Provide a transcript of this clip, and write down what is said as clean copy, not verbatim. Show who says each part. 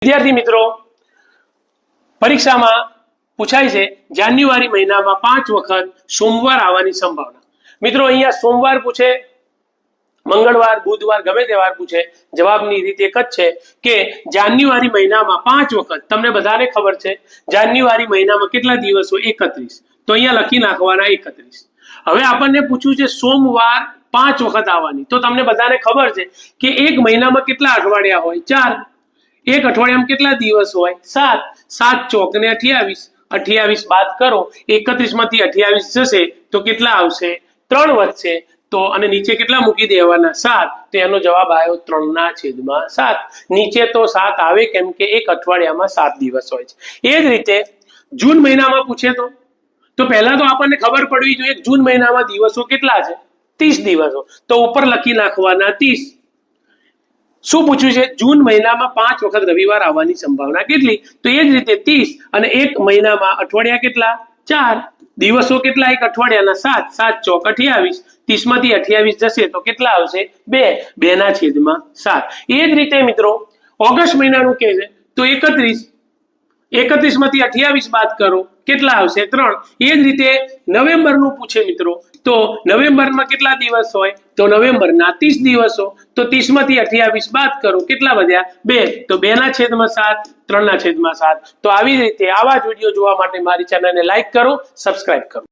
Speaker 1: વિદ્યાર્થી મિત્રો, પરીક્ષામાં પૂછાય છે જાન્યુઆરી મહિનામાં 5 વખત સોમવાર આવવાની સંભાવના। મિત્રો અહીંયા સોમવાર પૂછે, મંગળવાર, બુધવાર, ગમે તે વાર પૂછે, જવાબની રીત એક જ છે કે જાન્યુઆરી મહિનામાં 5 વખત। તમને બધાને ખબર છે જાન્યુઆરી મહિનામાં કેટલા દિવસો? 31। તો અહીંયા લખી નાખવાના 31। હવે આપણને પૂછ્યું છે સોમવાર 5 વખત આવવાની, તો તમને બધાને ખબર છે કે એક મહિનામાં કેટલા અઠવાડિયા હોય? 4। एक अठवाडियामां કેટલા દિવસ હોય? 7। 7 ચોક ને 28। 28 બાદ કરો, 31 માંથી 28 જશે તો કેટલા આવશે? 3 વધશે। તો અને નીચે કેટલા મૂકી દેવાના? 7। તો એનો જવાબ આવ્યો 3/7। નીચે તો 7 આવે કેમ કે એક અઠવાડિયામાં 7 દિવસ હોય છે। એ જ રીતે જૂન મહિનામાં પૂછે તો પહેલા તો આપણને ખબર પડવી જોઈએ જૂન મહિનામાં દિવસો કેટલા છે? 30 દિવસો। તો ઉપર લખી નાખવાના 30। શું પૂછ્યું છે? જૂન મહિનામાં 5 વખત રવિવાર આવવાની સંભાવના કેટલી? તો એ જ રીતે 30 અને એક મહિનામાં અઠવાડિયા કેટલા? 4। દિવસો કેટલા એક અઠવાડિયાના? 7। 7 ચોક 28। 30 માંથી 28 જશે તો કેટલા આવશે? 2। 2/7। એ જ રીતે મિત્રો ઓગસ્ટ મહિનાનું કહે છે તો 31। 31 માંથી 28 બાદ કરો, કેટલા આવશે? 3। એ જ રીતે નવેમ્બરનું પૂછે મિત્રો તો નવેમ્બરમાં કેટલા દિવસ હોય? તો નવેમ્બરના 30 દિવસો। તો 30 માંથી 28 બાદ કરો, કેટલા વધ્યા? 2। તો 2/7, 3/7। તો આવી રીતે આવા જ વિડીયો જોવા માટે મારી ચેનલને લાઈક કરો, સબસ્ક્રાઇબ કરો।